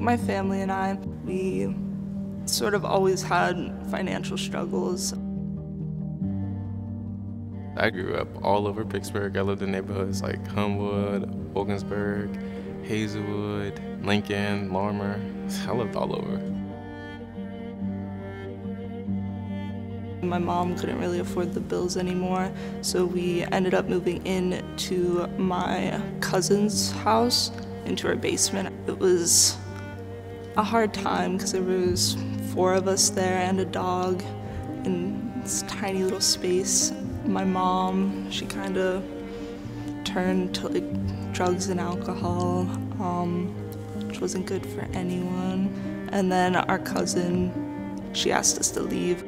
My family and I, we sort of always had financial struggles. I grew up all over Pittsburgh. I lived in neighborhoods like Homewood, Wilkinsburg, Hazelwood, Lincoln, Larimer. I lived all over. My mom couldn't really afford the bills anymore, so we ended up moving into my cousin's house, into her basement. It was a hard time because there was 4 of us there and a dog in this tiny little space. My mom, she kind of turned to like drugs and alcohol, which wasn't good for anyone. And then our cousin, she asked us to leave.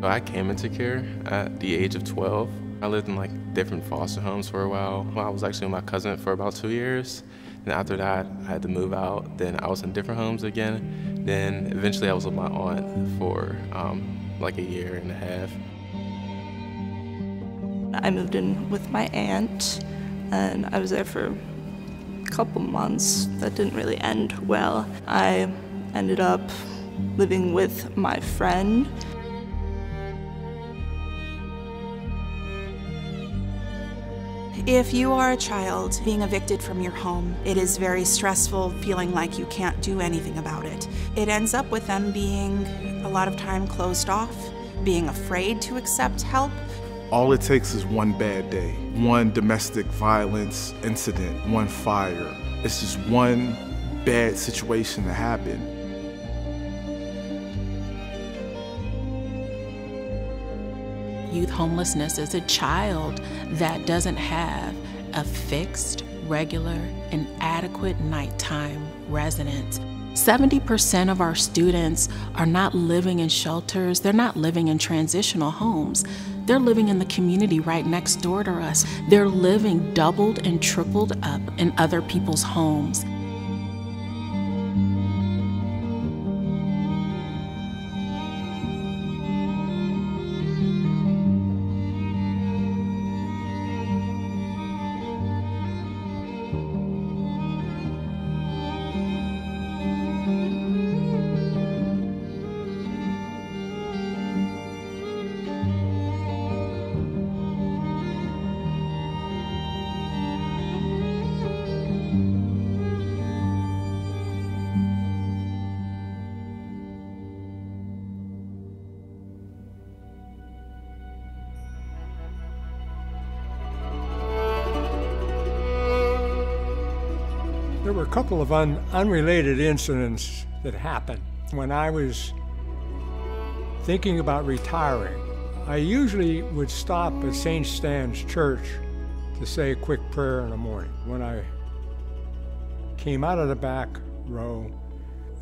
I came into care at the age of 12. I lived in like different foster homes for a while. I was actually with my cousin for about 2 years. And after that, I had to move out. Then I was in different homes again. Then eventually I was with my aunt for like a year and a half. I moved in with my aunt, and I was there for a couple months. That didn't really end well. I ended up living with my friend. If you are a child being evicted from your home, it is very stressful, feeling like you can't do anything about it. It ends up with them being a lot of time closed off, being afraid to accept help. All it takes is one bad day, one domestic violence incident, one fire. It's just one bad situation to happen. Youth homelessness is a child that doesn't have a fixed, regular, and adequate nighttime residence. 70% of our students are not living in shelters. They're not living in transitional homes. They're living in the community right next door to us. They're living doubled and tripled up in other people's homes. There were a couple of unrelated incidents that happened. When I was thinking about retiring, I usually would stop at St. Stan's Church to say a quick prayer in the morning. When I came out of the back row,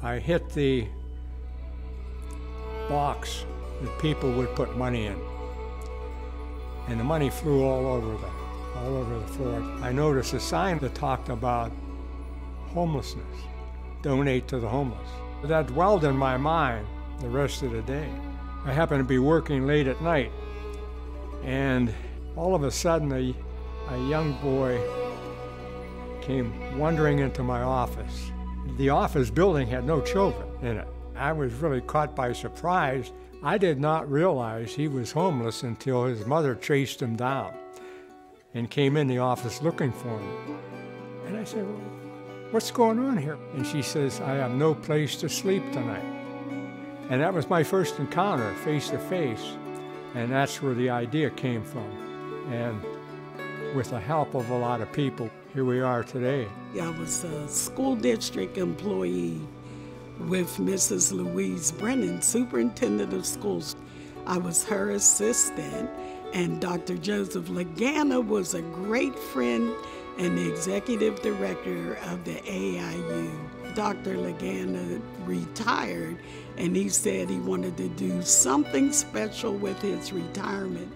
I hit the box that people would put money in, and the money flew all over the floor. I noticed a sign that talked about homelessness, donate to the homeless. That dwelled in my mind the rest of the day. I happened to be working late at night, and all of a sudden a young boy came wandering into my office. The office building had no children in it. I was really caught by surprise. I did not realize he was homeless until his mother chased him down and came in the office looking for him. And I said, well, what's going on here? And she says, I have no place to sleep tonight. And that was my first encounter, face to face. And that's where the idea came from. And with the help of a lot of people, here we are today. I was a school district employee with Mrs. Louise Brennan, superintendent of schools. I was her assistant, and Dr. Joseph Lagana was a great friend and the executive director of the AIU. Dr. Lagana retired, and he said he wanted to do something special with his retirement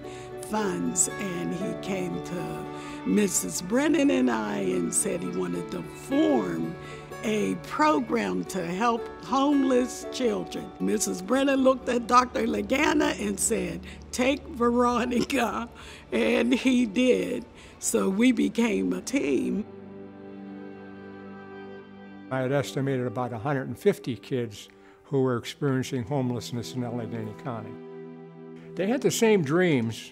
funds, and he came to Mrs. Brennan and I and said he wanted to form a program to help homeless children. Mrs. Brennan looked at Dr. Lagana and said, take Veronica, and he did. So we became a team. I had estimated about 150 kids who were experiencing homelessness in Allegheny County. They had the same dreams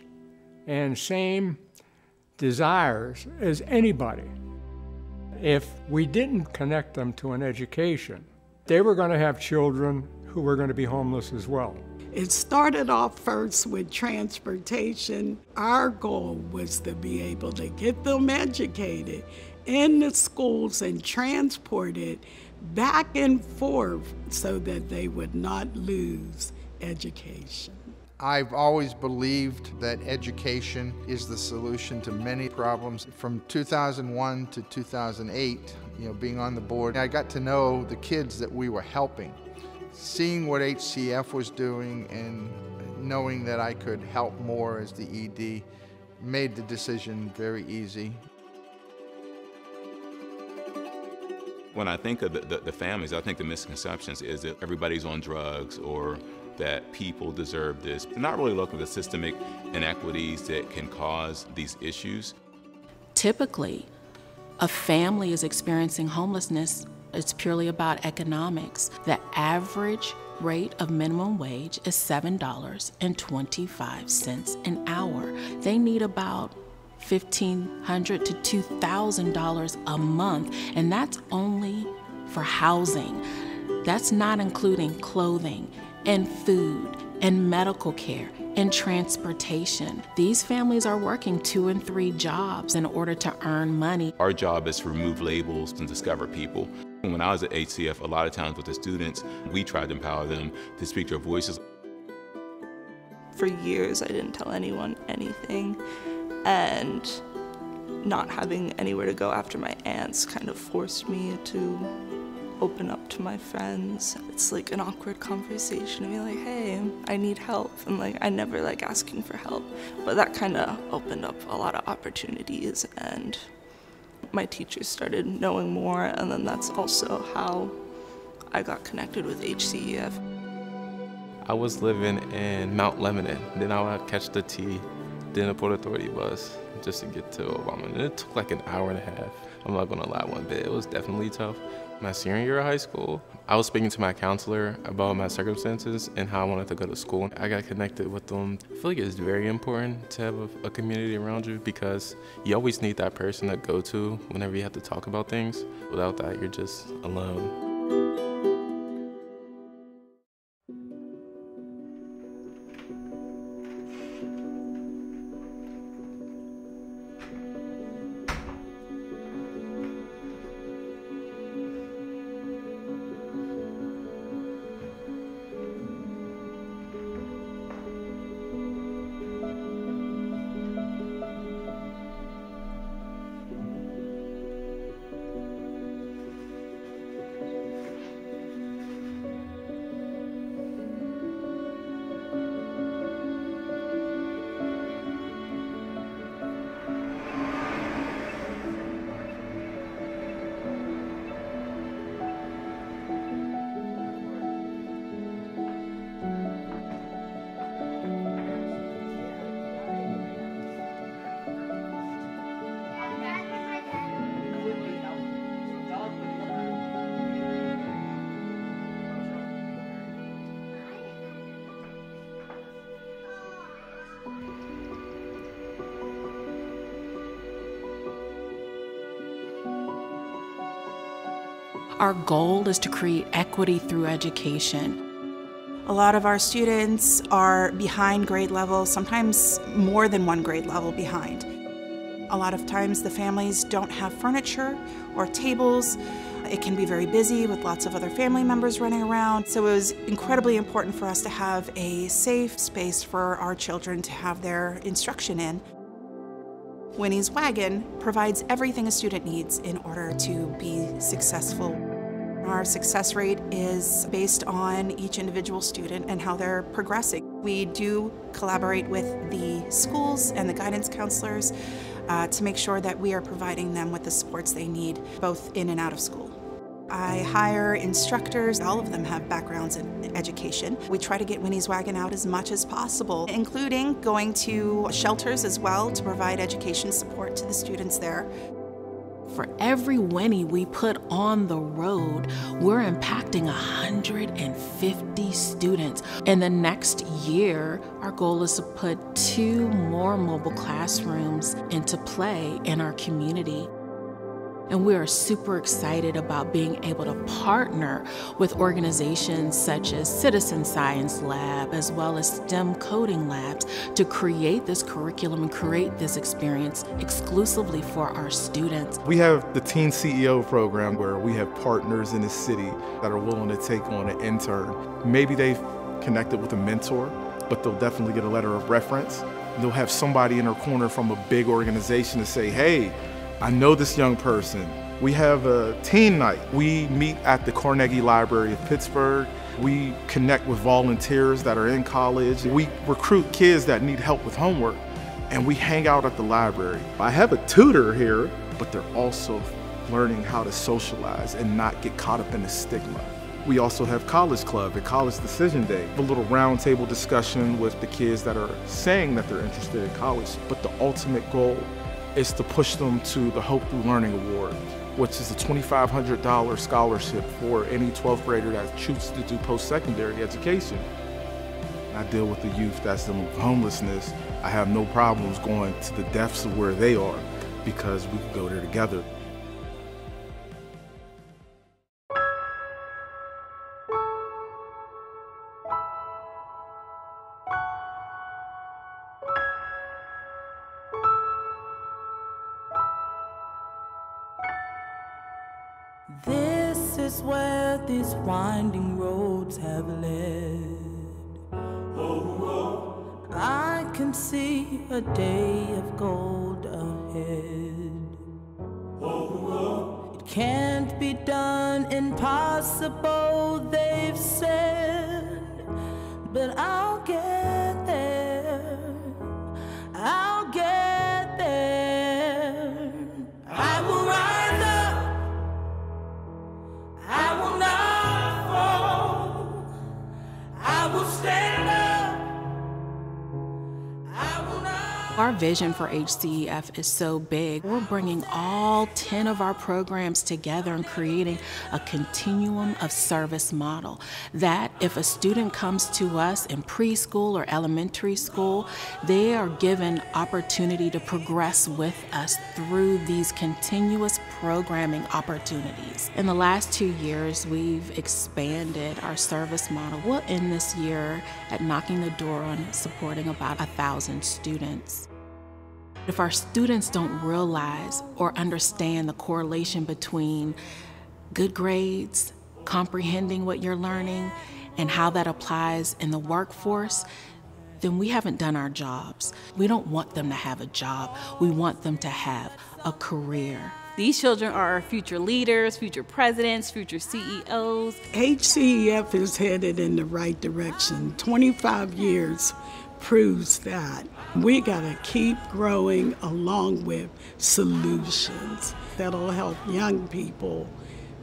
and same desires as anybody. If we didn't connect them to an education, they were going to have children who were going to be homeless as well. It started off first with transportation. Our goal was to be able to get them educated in the schools and transported back and forth so that they would not lose education. I've always believed that education is the solution to many problems. From 2001 to 2008, being on the board, I got to know the kids that we were helping. Seeing what HCEF was doing and knowing that I could help more as the ED made the decision very easy. When I think of the families, I think the misconceptions is that everybody's on drugs or that people deserve this. They're not really looking at the systemic inequities that can cause these issues. Typically, a family is experiencing homelessness. It's purely about economics. The average rate of minimum wage is $7.25 an hour. They need about $1,500 to $2,000 a month, and that's only for housing. That's not including clothing and food and medical care and transportation. These families are working 2 and 3 jobs in order to earn money. Our job is to remove labels and discover people. When I was at HCEF, a lot of times with the students, we tried to empower them to speak their voices. For years, I didn't tell anyone anything, and not having anywhere to go after my aunts kind of forced me to open up to my friends. It's like an awkward conversation to be like, hey, I need help, and I never asking for help, but that kind of opened up a lot of opportunities, and my teachers started knowing more, and then that's also how I got connected with HCEF. I was living in Mount Lebanon. Then I would catch the T, then the Port Authority bus just to get to Obama. And it took an hour and a half. I'm not gonna lie one bit, it was definitely tough. My senior year of high school, I was speaking to my counselor about my circumstances and how I wanted to go to school. I got connected with them. I feel like it's very important to have a community around you because you always need that person to go to whenever you have to talk about things. Without that, you're just alone. Our goal is to create equity through education. A lot of our students are behind grade level, sometimes more than one grade level behind. A lot of times the families don't have furniture or tables. It can be very busy with lots of other family members running around. So it was incredibly important for us to have a safe space for our children to have their instruction in. Winnie's Wagon provides everything a student needs in order to be successful. Our success rate is based on each individual student and how they're progressing. We do collaborate with the schools and the guidance counselors to make sure that we are providing them with the supports they need, both in and out of school. I hire instructors. All of them have backgrounds in education. We try to get Winnie's Wagon out as much as possible, including going to shelters as well to provide education support to the students there. For every Winnie we put on the road, we're impacting 150 students. In the next year, our goal is to put 2 more mobile classrooms into play in our community. And we are super excited about being able to partner with organizations such as Citizen Science Lab, as well as STEM coding labs, to create this curriculum and create this experience exclusively for our students. We have the Teen CEO program where we have partners in the city that are willing to take on an intern. Maybe they've connected with a mentor, but they'll definitely get a letter of reference. They'll have somebody in their corner from a big organization to say, hey, I know this young person. We have a teen night. We meet at the Carnegie Library of Pittsburgh. We connect with volunteers that are in college. We recruit kids that need help with homework, and we hang out at the library. I have a tutor here, but they're also learning how to socialize and not get caught up in the stigma. We also have College Club and College Decision Day, a little roundtable discussion with the kids that are saying that they're interested in college, but the ultimate goal is to push them to the Hope Through Learning Award, which is a $2,500 scholarship for any 12th grader that chooses to do post-secondary education. I deal with the youth that's dealing with homelessness. I have no problems going to the depths of where they are because we can go there together. This is where these winding roads have led. I can see a day of gold ahead. It can't be done, impossible, they've said, but I'll get there. I'll get there. I will rise up. I will not fall. I will stand up. I will not. Our vision for HCEF is so big. We're bringing all 10 of our programs together and creating a continuum of service model that if a student comes to us in preschool or elementary school, they are given opportunity to progress with us through these continuous programming opportunities. In the last 2 years, we've expanded our service model. We'll end this year at knocking the door on supporting about 1,000 students. If our students don't realize or understand the correlation between good grades, comprehending what you're learning, and how that applies in the workforce, then we haven't done our jobs. We don't want them to have a job. We want them to have a career. These children are our future leaders, future presidents, future CEOs. HCEF is headed in the right direction. 25 years proves that. We gotta keep growing along with solutions that'll help young people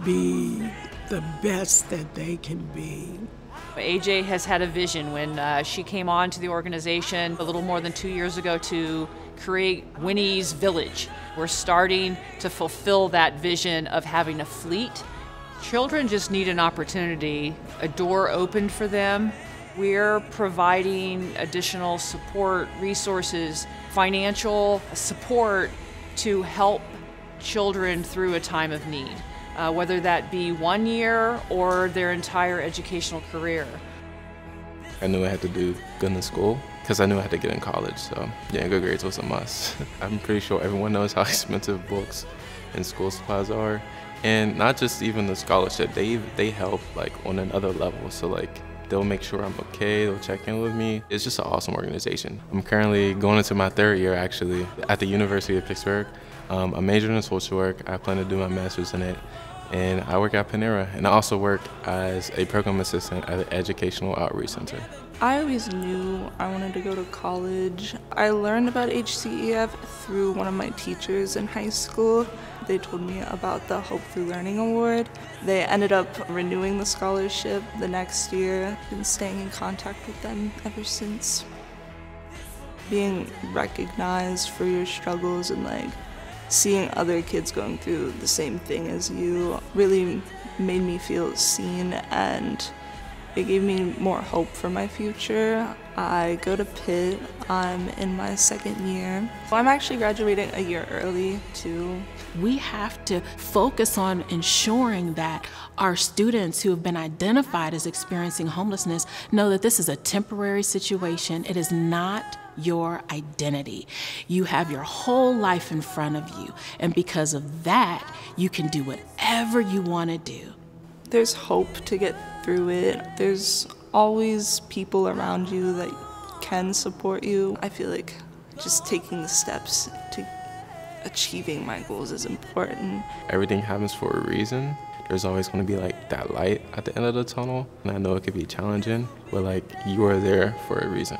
be the best that they can be. AJ has had a vision when she came on to the organization a little more than 2 years ago to create Winnie's Village. We're starting to fulfill that vision of having a fleet. Children just need an opportunity, a door opened for them. We're providing additional support, resources, financial support to help children through a time of need, whether that be 1 year or their entire educational career. I knew I had to do good in school because I knew I had to get in college, so yeah, good grades was a must. I'm pretty sure everyone knows how expensive books and school supplies are, and not just even the scholarship, they help like on another level, so like they'll make sure I'm okay, they'll check in with me. It's just an awesome organization. I'm currently going into my 3rd year actually at the University of Pittsburgh. I'm majoring in social work. I plan to do my master's in it. And I work at Panera, and I also work as a program assistant at an educational outreach center. I always knew I wanted to go to college. I learned about HCEF through one of my teachers in high school. They told me about the Hope Through Learning Award. They ended up renewing the scholarship the next year. Been staying in contact with them ever since. Being recognized for your struggles and like seeing other kids going through the same thing as you really made me feel seen, and it gave me more hope for my future. I go to Pitt. I'm in my second year. I'm actually graduating a year early too. We have to focus on ensuring that our students who have been identified as experiencing homelessness know that this is a temporary situation. It is not your identity. You have your whole life in front of you, and because of that, you can do whatever you want to do. There's hope to get through it. There's always people around you that can support you. I feel like just taking the steps to achieving my goals is important. Everything happens for a reason. There's always going to be like that light at the end of the tunnel, and I know it could be challenging, but like you are there for a reason.